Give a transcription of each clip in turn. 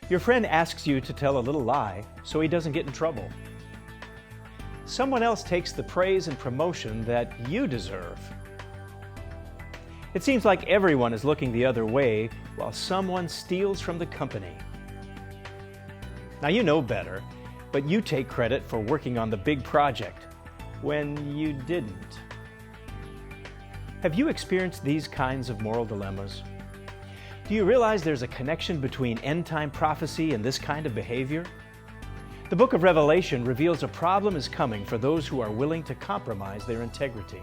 Your friend asks you to tell a little lie so he doesn't get in trouble. Someone else takes the praise and promotion that you deserve. It seems like everyone is looking the other way while someone steals from the company. Now you know better, but you take credit for working on the big project when you didn't. Have you experienced these kinds of moral dilemmas? Do you realize there's a connection between end-time prophecy and this kind of behavior? The book of Revelation reveals a problem is coming for those who are willing to compromise their integrity.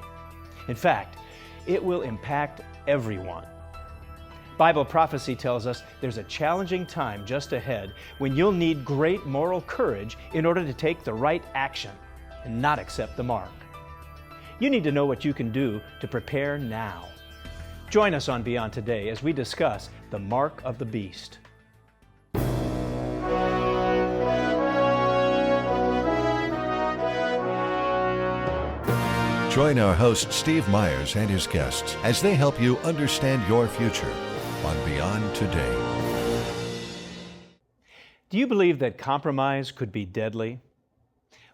In fact, it will impact everyone. Bible prophecy tells us there's a challenging time just ahead when you'll need great moral courage in order to take the right action and not accept the mark. You need to know what you can do to prepare now. Join us on Beyond Today as we discuss the mark of the beast. Join our host Steve Myers and his guests as they help you understand your future on Beyond Today. Do you believe that compromise could be deadly?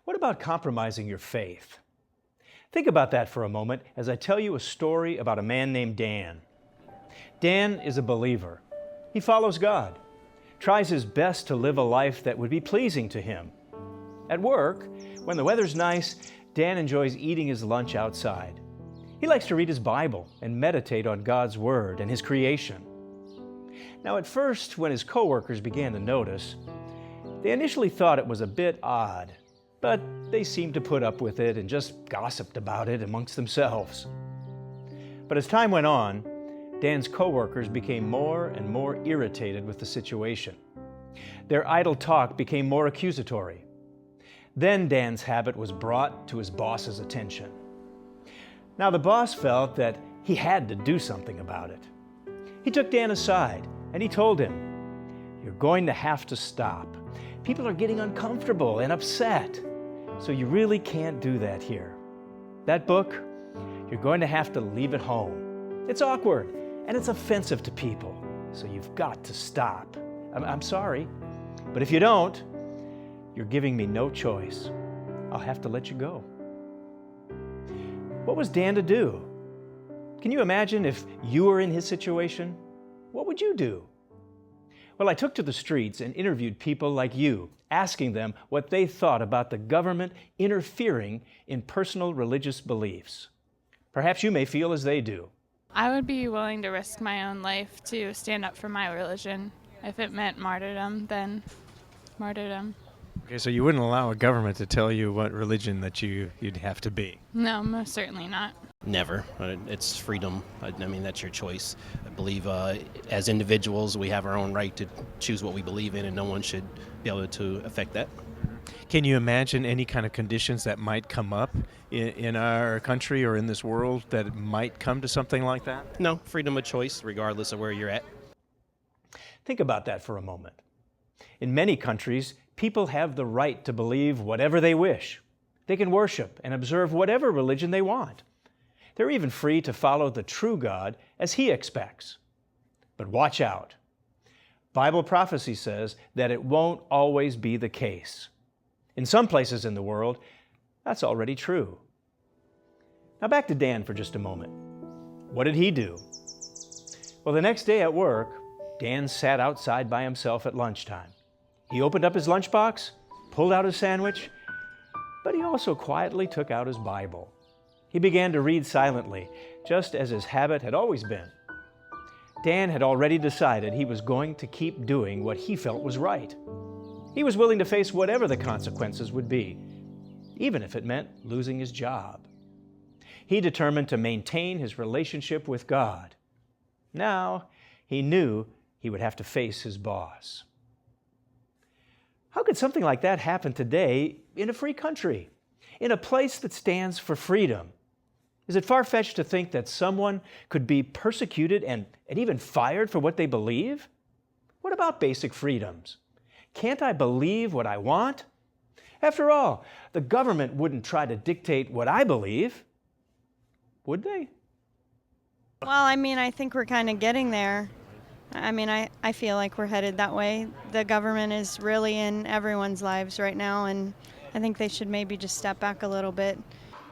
What about compromising your faith? Think about that for a moment as I tell you a story about a man named Dan. Dan is a believer. He follows God, tries his best to live a life that would be pleasing to him. At work, when the weather's nice, Dan enjoys eating his lunch outside. He likes to read his Bible and meditate on God's Word and His creation. Now, at first, when his coworkers began to notice, they initially thought it was a bit odd, but they seemed to put up with it and just gossiped about it amongst themselves. But as time went on, Dan's coworkers became more and more irritated with the situation. Their idle talk became more accusatory. Then Dan's habit was brought to his boss's attention. Now the boss felt that he had to do something about it. He took Dan aside and he told him, "You're going to have to stop. People are getting uncomfortable and upset, so you really can't do that here. That book, you're going to have to leave at home. It's awkward and it's offensive to people, so you've got to stop. I'm sorry, but if you don't, you're giving me no choice. I'll have to let you go." What was Dan to do? Can you imagine if you were in his situation? What would you do? Well, I took to the streets and interviewed people like you, asking them what they thought about the government interfering in personal religious beliefs. Perhaps you may feel as they do. I would be willing to risk my own life to stand up for my religion. If it meant martyrdom, then martyrdom. Okay, so you wouldn't allow a government to tell you what religion that you'd have to be? No, most certainly not. Never. It's freedom. I mean, that's your choice. I believe as individuals, we have our own right to choose what we believe in, and no one should be able to affect that. Can you imagine any kind of conditions that might come up in our country or in this world that might come to something like that? No, freedom of choice, regardless of where you're at. Think about that for a moment. In many countries, people have the right to believe whatever they wish. They can worship and observe whatever religion they want. They're even free to follow the true God as He expects. But watch out. Bible prophecy says that it won't always be the case. In some places in the world, that's already true. Now back to Dan for just a moment. What did he do? Well, the next day at work, Dan sat outside by himself at lunchtime. He opened up his lunchbox, pulled out his sandwich, but he also quietly took out his Bible. He began to read silently, just as his habit had always been. Dan had already decided he was going to keep doing what he felt was right. He was willing to face whatever the consequences would be, even if it meant losing his job. He determined to maintain his relationship with God. Now, he knew he would have to face his boss. How could something like that happen today in a free country, in a place that stands for freedom? Is it far-fetched to think that someone could be persecuted and even fired for what they believe? What about basic freedoms? Can't I believe what I want? After all, the government wouldn't try to dictate what I believe, would they? Well, I mean, I think we're kind of getting there. I mean, I feel like we're headed that way. The government is really in everyone's lives right now, and I think they should maybe just step back a little bit.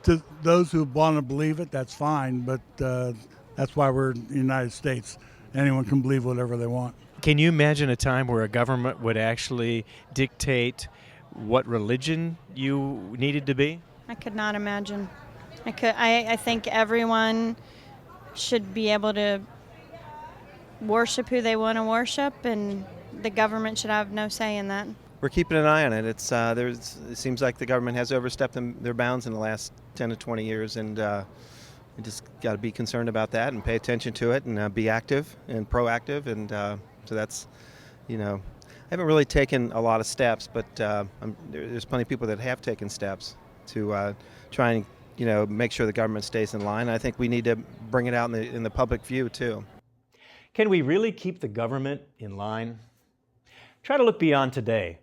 To those who want to believe it, that's fine, but that's why we're in the United States. Anyone can believe whatever they want. Can you imagine a time where a government would actually dictate what religion you needed to be? I could not imagine. I think everyone should be able to worship who they want to worship, and the government should have no say in that. We're keeping an eye on it. It seems like the government has overstepped their bounds in the last 10 to 20 years, and we just got to be concerned about that and pay attention to it and be active and proactive. And so that's, I haven't really taken a lot of steps, but there's plenty of people that have taken steps to try and make sure the government stays in line. I think we need to bring it out in the public view too. Can we really keep the government in line? Try to look beyond today.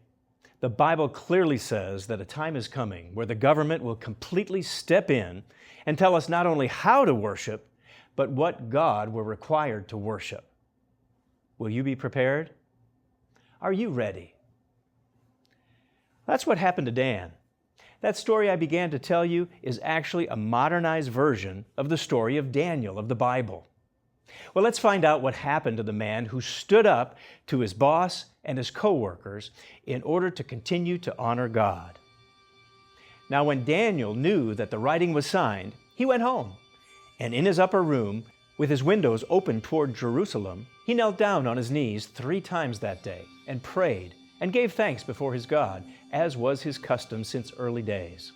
The Bible clearly says that a time is coming where the government will completely step in and tell us not only how to worship, but what God we're required to worship. Will you be prepared? Are you ready? That's what happened to Dan. That story I began to tell you is actually a modernized version of the story of Daniel of the Bible. Well, let's find out what happened to the man who stood up to his boss and his co-workers in order to continue to honor God. Now, when Daniel knew that the writing was signed, he went home, and in his upper room, with his windows open toward Jerusalem, he knelt down on his knees 3 times that day and prayed and gave thanks before his God, as was his custom since early days.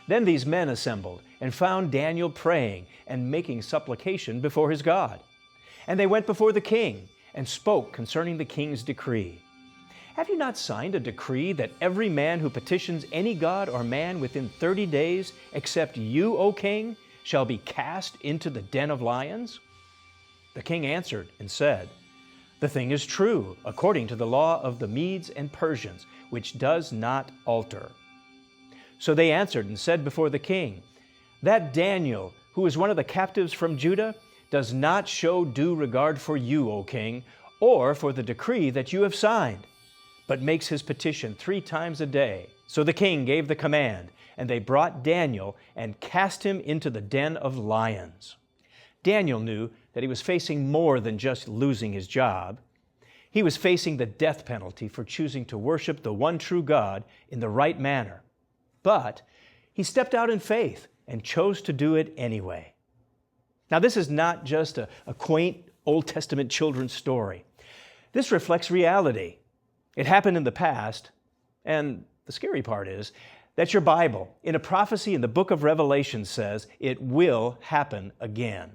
Then these men assembled and found Daniel praying and making supplication before his God. And they went before the king and spoke concerning the king's decree. Have you not signed a decree that every man who petitions any god or man within 30 days, except you, O king, shall be cast into the den of lions? The king answered and said, The thing is true, according to the law of the Medes and Persians, which does not alter. So they answered and said before the king, That Daniel, who is one of the captives from Judah, does not show due regard for you, O king, or for the decree that you have signed, but makes his petition 3 times a day. So the king gave the command, and they brought Daniel and cast him into the den of lions. Daniel knew that he was facing more than just losing his job. He was facing the death penalty for choosing to worship the one true God in the right manner. But he stepped out in faith and chose to do it anyway. Now, this is not just a quaint Old Testament children's story. This reflects reality. It happened in the past, and the scary part is that your Bible, in a prophecy in the book of Revelation, says it will happen again.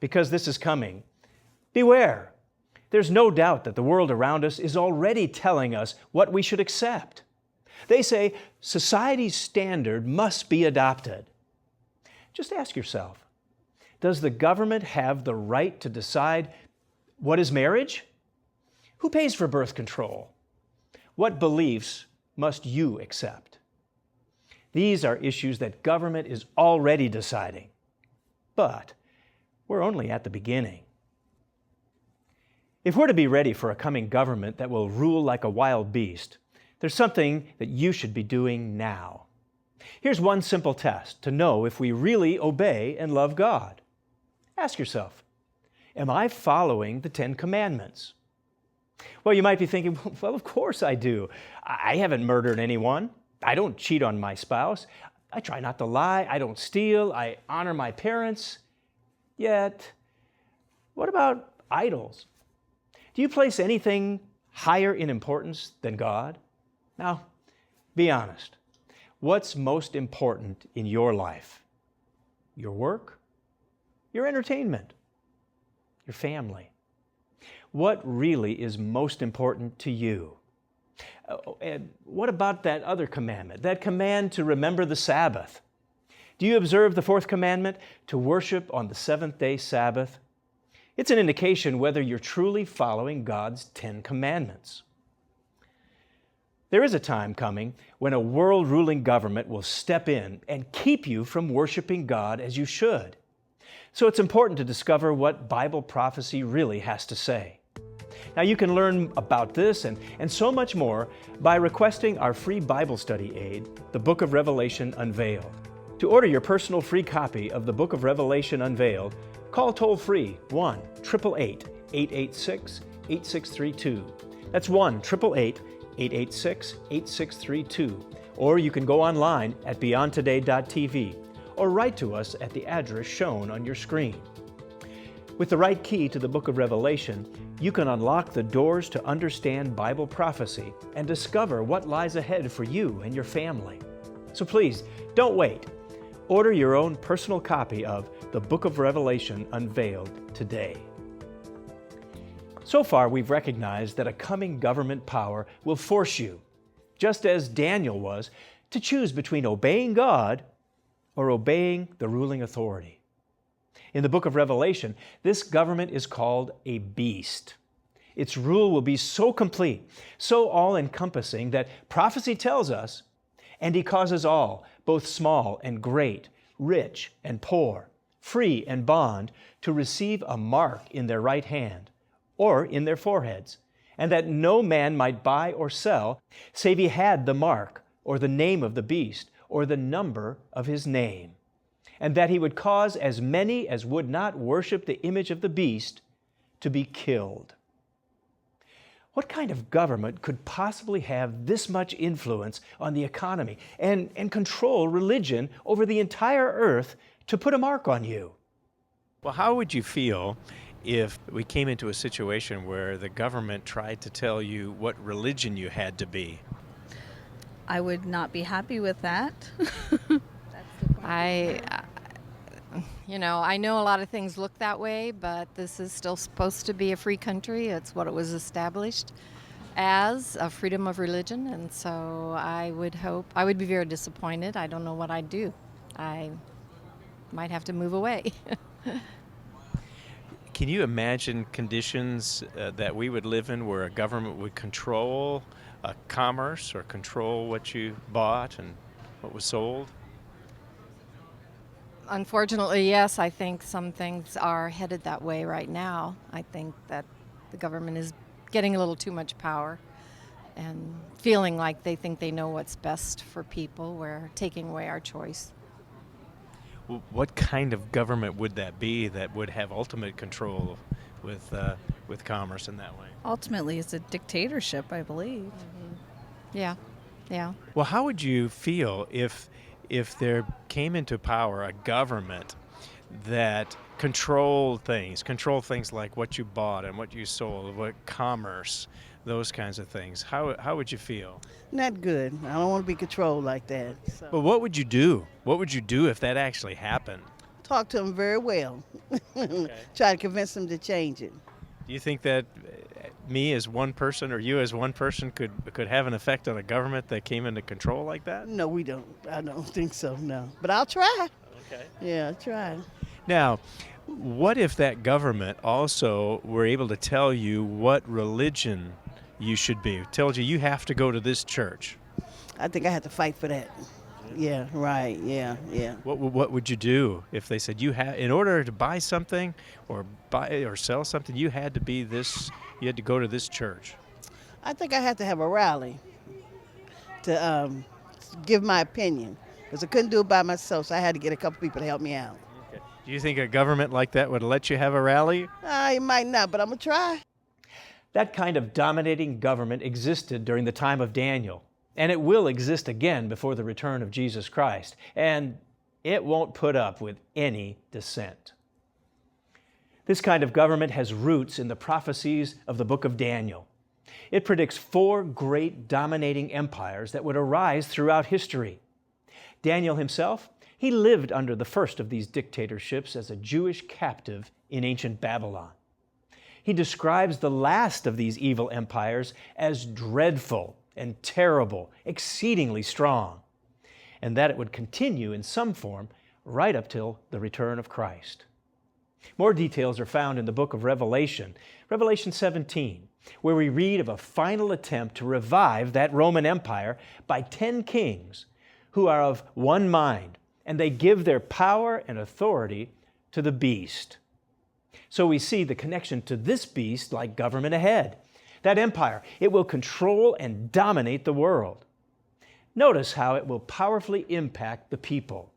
Because this is coming, beware. There's no doubt that the world around us is already telling us what we should accept. They say society's standard must be adopted. Just ask yourself, does the government have the right to decide what is marriage? Who pays for birth control? What beliefs must you accept? These are issues that government is already deciding. But we're only at the beginning. If we're to be ready for a coming government that will rule like a wild beast, there's something that you should be doing now. Here's one simple test to know if we really obey and love God. Ask yourself, am I following the 10 Commandments? Well, you might be thinking, well, of course I do. I haven't murdered anyone. I don't cheat on my spouse. I try not to lie. I don't steal. I honor my parents. Yet, what about idols? Do you place anything higher in importance than God? Now, be honest. What's most important in your life? Your work? Your entertainment? Your family? What really is most important to you? And what about that other commandment, that command to remember the Sabbath? Do you observe the 4th commandment, to worship on the 7th-day Sabbath? It's an indication whether you're truly following God's 10 commandments. There is a time coming when a world-ruling government will step in and keep you from worshiping God as you should. So it's important to discover what Bible prophecy really has to say. Now you can learn about this and so much more by requesting our free Bible study aid, the Book of Revelation Unveiled. To order your personal free copy of the Book of Revelation Unveiled, call toll-free 1-888-886-8632. That's 1-888-886-8632. Or you can go online at beyondtoday.tv or write to us at the address shown on your screen. With the right key to the Book of Revelation, you can unlock the doors to understand Bible prophecy and discover what lies ahead for you and your family. So please, don't wait. Order your own personal copy of the Book of Revelation Unveiled today. So far, we've recognized that a coming government power will force you, just as Daniel was, to choose between obeying God or obeying the ruling authority. In the book of Revelation, this government is called a beast. Its rule will be so complete, so all-encompassing that prophecy tells us, and he causes all, both small and great, rich and poor, free and bond, to receive a mark in their right hand or in their foreheads, and that no man might buy or sell save he had the mark or the name of the beast or the number of his name, and that he would cause as many as would not worship the image of the beast to be killed. What kind of government could possibly have this much influence on the economy and control religion over the entire earth to put a mark on you? Well, how would you feel if we came into a situation where the government tried to tell you what religion you had to be? I would not be happy with that. I know a lot of things look that way, but this is still supposed to be a free country. It's what it was established as, a freedom of religion, and so I would be very disappointed. I don't know what I'd do. I might have to move away. Can you imagine conditions that we would live in where a government would control commerce or control what you bought and what was sold? Unfortunately, yes, I think some things are headed that way right now. I think that the government is getting a little too much power and feeling like they think they know what's best for people. We're taking away our choice. What kind of government would that be that would have ultimate control with commerce in that way? Ultimately, it's a dictatorship, I believe. Yeah. Well, how would you feel if there came into power a government that controlled things like what you bought and what you sold, what commerce, those kinds of things? How would you feel? Not good. I don't want to be controlled like that. So. But what would you do? What would you do if that actually happened? Talk to them very well. Okay. Try to convince them to change it. Do you think that me as one person or you as one person could have an effect on a government that came into control like that? No, we don't. I don't think so, no. But I'll try. Okay. Yeah, I'll try. Now, what if that government also were able to tell you what religion you should be? Told you have to go to this church. I think I had to fight for that. Yeah, right. Yeah. What would you do if they said in order to buy something or buy or sell something, you had to be this, you had to go to this church? I think I had to have a rally to give my opinion, because I couldn't do it by myself, so I had to get a couple people to help me out. Okay. Do you think a government like that would let you have a rally? It might not, but I'm going to try. That kind of dominating government existed during the time of Daniel, and it will exist again before the return of Jesus Christ, and it won't put up with any dissent. This kind of government has roots in the prophecies of the book of Daniel. It predicts 4 great dominating empires that would arise throughout history. Daniel himself, he lived under the first of these dictatorships as a Jewish captive in ancient Babylon. He describes the last of these evil empires as dreadful and terrible, exceedingly strong, and that it would continue in some form right up till the return of Christ. More details are found in the book of Revelation, Revelation 17, where we read of a final attempt to revive that Roman Empire by 10 kings who are of one mind, and they give their power and authority to the beast. So we see the connection to this beast like government ahead. That empire, it will control and dominate the world. Notice how it will powerfully impact the people.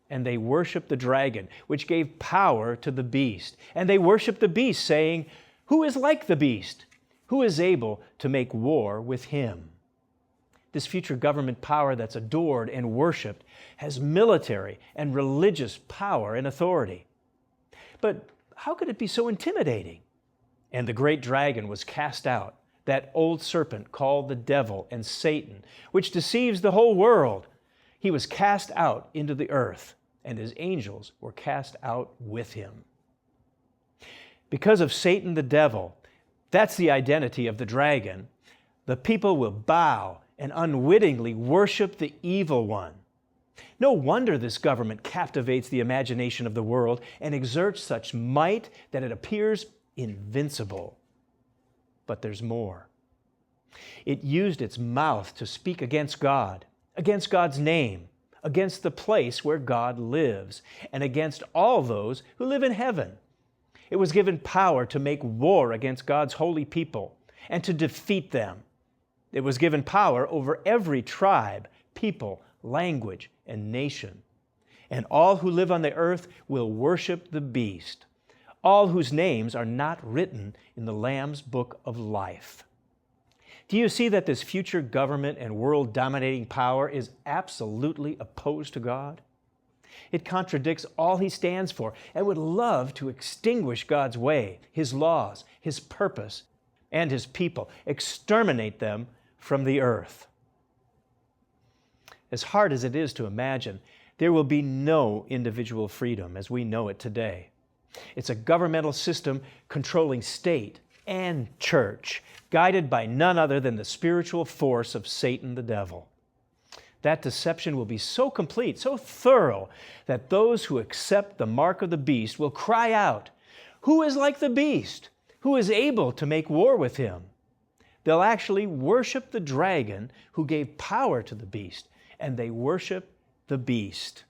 And they worship the dragon, which gave power to the beast. And they worship the beast, saying, "Who is like the beast? Who is able to make war with him?" This future government power that's adored and worshiped has military and religious power and authority. But how could it be so intimidating? And the great dragon was cast out, that old serpent called the devil and Satan, which deceives the whole world. He was cast out into the earth, and his angels were cast out with him. Because of Satan the devil, that's the identity of the dragon, the people will bow and unwittingly worship the evil one. No wonder this government captivates the imagination of the world and exerts such might that it appears invincible. But there's more. It used its mouth to speak against God, against God's name, against the place where God lives, and against all those who live in heaven. It was given power to make war against God's holy people and to defeat them. It was given power over every tribe, people, language, and nation. And all who live on the earth will worship the beast, all whose names are not written in the Lamb's book of life. Do you see that this future government and world-dominating power is absolutely opposed to God? It contradicts all He stands for and would love to extinguish God's way, His laws, His purpose, and His people, exterminate them from the earth. As hard as it is to imagine, there will be no individual freedom as we know it today. It's a governmental system controlling state and church, guided by none other than the spiritual force of Satan the devil. That deception will be so complete, so thorough, that those who accept the mark of the beast will cry out, "Who is like the beast? Who is able to make war with him?" They'll actually worship the dragon who gave power to the beast, and they worship the beast.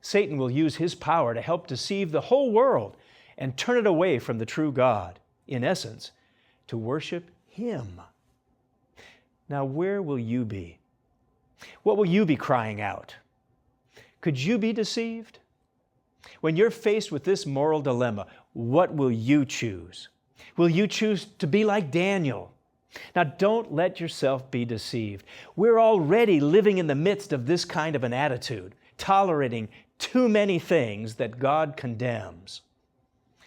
Satan will use his power to help deceive the whole world and turn it away from the true God, in essence, to worship him. Now, where will you be? What will you be crying out? Could you be deceived? When you're faced with this moral dilemma, what will you choose? Will you choose to be like Daniel? Now, don't let yourself be deceived. We're already living in the midst of this kind of an attitude, tolerating too many things that God condemns.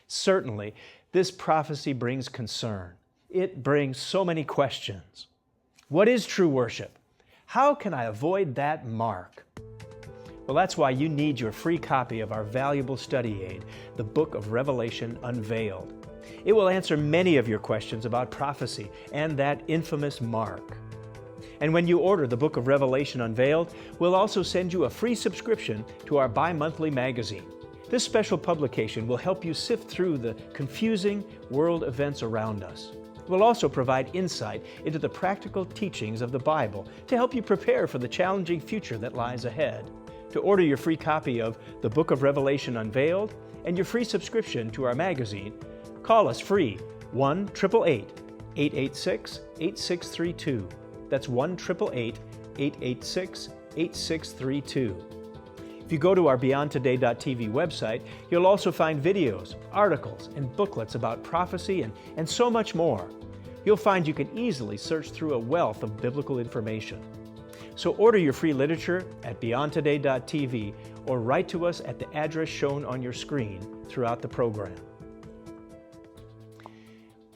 Certainly, this prophecy brings concern. It brings so many questions. What is true worship? How can I avoid that mark? Well, that's why you need your free copy of our valuable study aid, the Book of Revelation Unveiled. It will answer many of your questions about prophecy and that infamous mark. And when you order the Book of Revelation Unveiled, we'll also send you a free subscription to our bi-monthly magazine. This special publication will help you sift through the confusing world events around us. It will also provide insight into the practical teachings of the Bible to help you prepare for the challenging future that lies ahead. To order your free copy of the Book of Revelation Unveiled and your free subscription to our magazine, call us free 1-888-886-8632. That's 1-888-886-8632. If you go to our BeyondToday.tv website, you'll also find videos, articles, and booklets about prophecy and so much more. You'll find you can easily search through a wealth of biblical information. So order your free literature at BeyondToday.tv or write to us at the address shown on your screen throughout the program.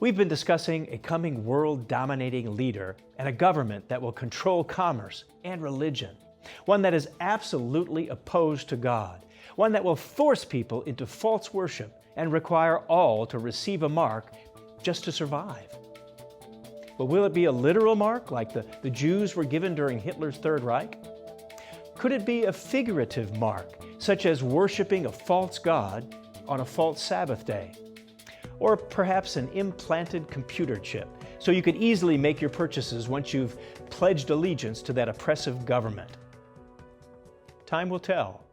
We've been discussing a coming world-dominating leader and a government that will control commerce and religion, one that is absolutely opposed to God, one that will force people into false worship and require all to receive a mark just to survive. But will it be a literal mark like the Jews were given during Hitler's Third Reich? Could it be a figurative mark, such as worshiping a false god on a false Sabbath day? Or perhaps an implanted computer chip, so you could easily make your purchases once you've pledged allegiance to that oppressive government. Time will tell.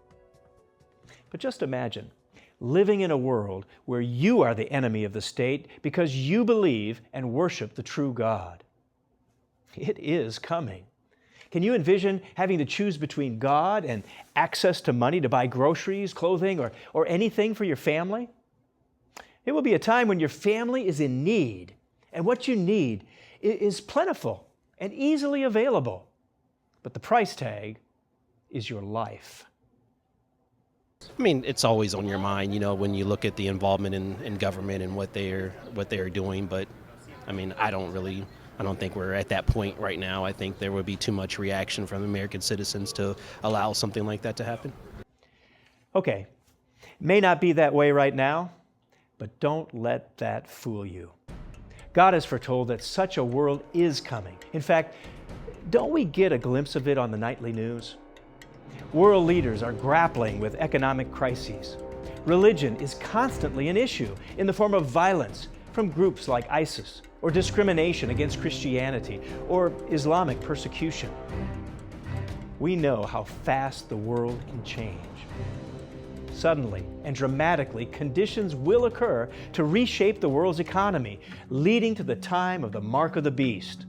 But just imagine, living in a world where you are the enemy of the state because you believe and worship the true God. It is coming. Can you envision having to choose between God and access to money to buy groceries, clothing, or anything for your family? It will be a time when your family is in need, and what you need is plentiful and easily available. But the price tag is your life. I mean, it's always on your mind, when you look at the involvement in government and what they are doing. But I mean, I don't think we're at that point right now. I think there would be too much reaction from American citizens to allow something like that to happen. Okay, it may not be that way right now, but don't let that fool you. God has foretold that such a world is coming. In fact, don't we get a glimpse of it on the nightly news? World leaders are grappling with economic crises. Religion is constantly an issue in the form of violence from groups like ISIS, or discrimination against Christianity, or Islamic persecution. We know how fast the world can change. Suddenly and dramatically, conditions will occur to reshape the world's economy, leading to the time of the mark of the beast.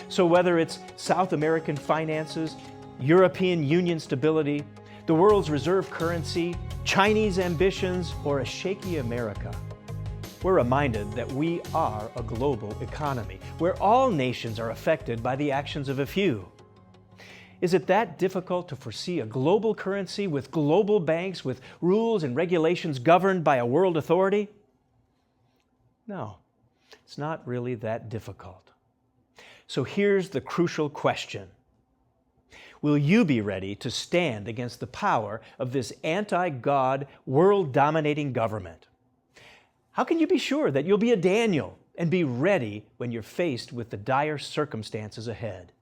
So whether it's South American finances, European Union stability, the world's reserve currency, Chinese ambitions, or a shaky America, we're reminded that we are a global economy where all nations are affected by the actions of a few. Is it that difficult to foresee a global currency with global banks with rules and regulations governed by a world authority? No, it's not really that difficult. So here's the crucial question. Will you be ready to stand against the power of this anti-God, world-dominating government? How can you be sure that you'll be a Daniel and be ready when you're faced with the dire circumstances ahead?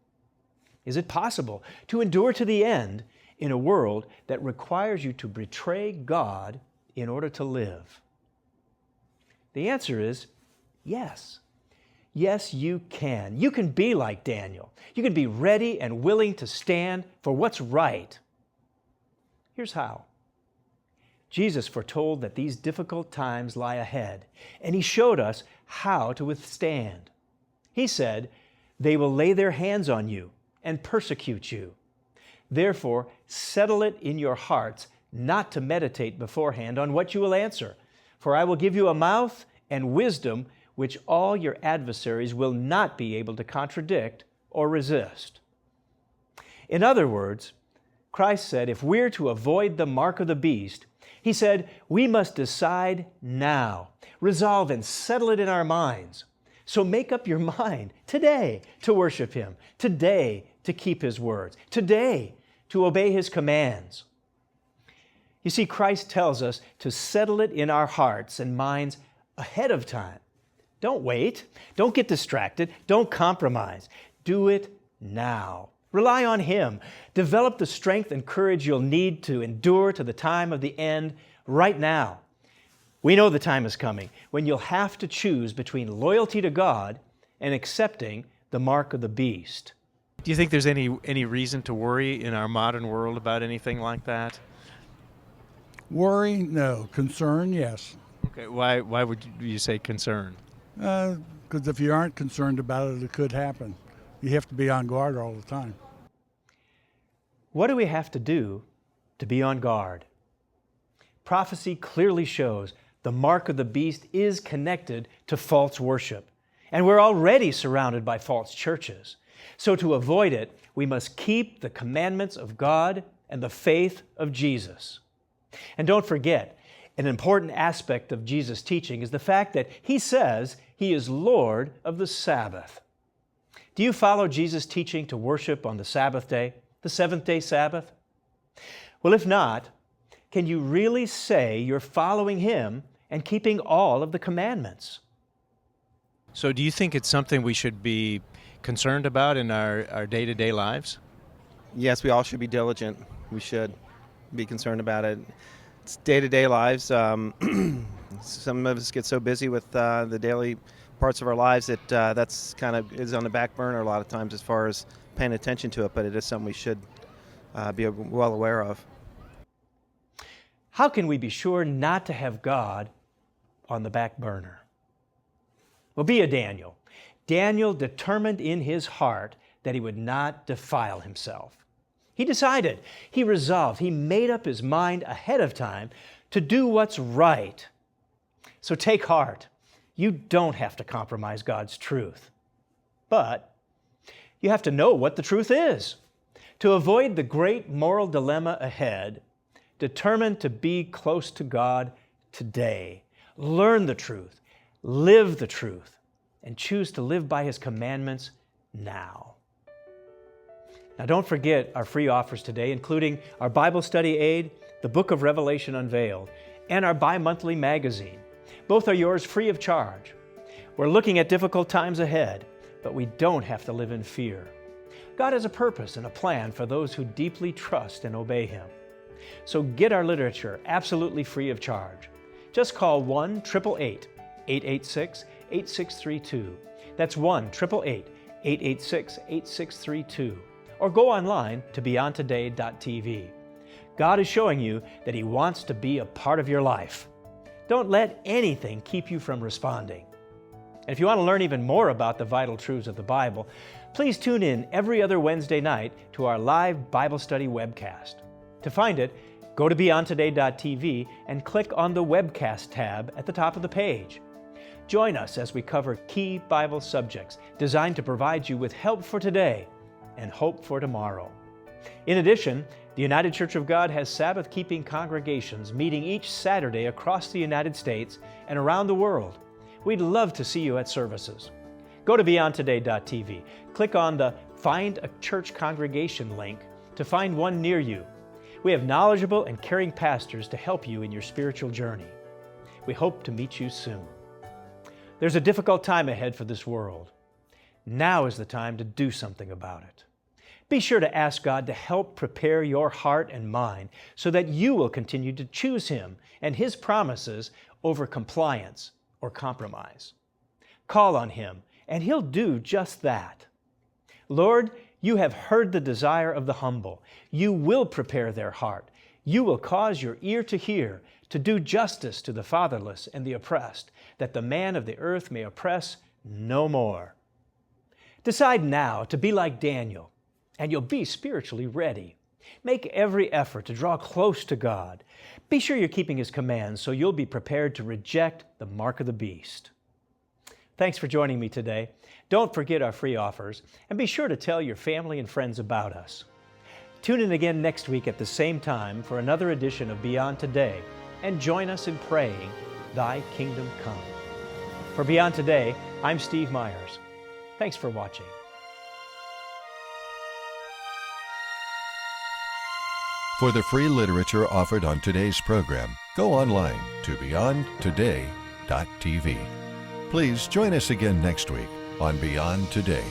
Is it possible to endure to the end in a world that requires you to betray God in order to live? The answer is yes. Yes, you can. You can be like Daniel. You can be ready and willing to stand for what's right. Here's how. Jesus foretold that these difficult times lie ahead, and He showed us how to withstand. He said, "They will lay their hands on you and persecute you. Therefore, settle it in your hearts not to meditate beforehand on what you will answer. For I will give you a mouth and wisdom which all your adversaries will not be able to contradict or resist." In other words, Christ said if we're to avoid the mark of the beast, He said we must decide now, resolve and settle it in our minds. So make up your mind today to worship Him, today to keep His words, today to obey His commands. You see, Christ tells us to settle it in our hearts and minds ahead of time. Don't wait. Don't get distracted. Don't compromise. Do it now. Rely on Him. Develop the strength and courage you'll need to endure to the time of the end right now. We know the time is coming when you'll have to choose between loyalty to God and accepting the mark of the beast. Do you think there's any reason to worry in our modern world about anything like that? Worry, no. Concern, yes. Okay, why would you say concern? Because if you aren't concerned about it, it could happen. You have to be on guard all the time. What do we have to do to be on guard? Prophecy clearly shows the mark of the beast is connected to false worship, and we're already surrounded by false churches. So to avoid it, we must keep the commandments of God and the faith of Jesus. And don't forget, an important aspect of Jesus' teaching is the fact that He says He is Lord of the Sabbath. Do you follow Jesus' teaching to worship on the Sabbath day, the seventh-day Sabbath? Well, if not, can you really say you're following Him and keeping all of the commandments? So do you think it's something we should be concerned about in our day-to-day lives? Yes, we all should be diligent. We should be concerned about it. It's day-to-day lives. Some of us get so busy with the daily parts of our lives that that's kind of is on the back burner a lot of times as far as paying attention to it, but it is something we should be well aware of. How can we be sure not to have God on the back burner? Well, be a Daniel. Daniel determined in his heart that he would not defile himself. He decided, he resolved, he made up his mind ahead of time to do what's right. So take heart. You don't have to compromise God's truth. But you have to know what the truth is. To avoid the great moral dilemma ahead, determine to be close to God today. Learn the truth, live the truth, and choose to live by His commandments now. Now don't forget our free offers today, including our Bible study aid, the Book of Revelation Unveiled, and our bi-monthly magazine. Both are yours free of charge. We're looking at difficult times ahead, but we don't have to live in fear. God has a purpose and a plan for those who deeply trust and obey Him. So get our literature absolutely free of charge. Just call 1-888-886-8632. That's 1-888-886-8632. Or go online to beyondtoday.tv. God is showing you that He wants to be a part of your life. Don't let anything keep you from responding. And if you want to learn even more about the vital truths of the Bible, please tune in every other Wednesday night to our live Bible study webcast. To find it, go to beyondtoday.tv and click on the webcast tab at the top of the page. Join us as we cover key Bible subjects designed to provide you with help for today and hope for tomorrow. In addition, the United Church of God has Sabbath-keeping congregations meeting each Saturday across the United States and around the world. We'd love to see you at services. Go to beyondtoday.tv. Click on the Find a Church Congregation link to find one near you. We have knowledgeable and caring pastors to help you in your spiritual journey. We hope to meet you soon. There's a difficult time ahead for this world. Now is the time to do something about it. Be sure to ask God to help prepare your heart and mind so that you will continue to choose Him and His promises over compliance or compromise. Call on Him, and He'll do just that. Lord, You have heard the desire of the humble. You will prepare their heart. You will cause your ear to hear, to do justice to the fatherless and the oppressed, that the man of the earth may oppress no more. Decide now to be like Daniel, and you'll be spiritually ready. Make every effort to draw close to God. Be sure you're keeping His commands so you'll be prepared to reject the mark of the beast. Thanks for joining me today. Don't forget our free offers, and be sure to tell your family and friends about us. Tune in again next week at the same time for another edition of Beyond Today, and join us in praying, Thy Kingdom Come. For Beyond Today, I'm Steve Myers. Thanks for watching. For the free literature offered on today's program, go online to beyondtoday.tv. Please join us again next week on Beyond Today.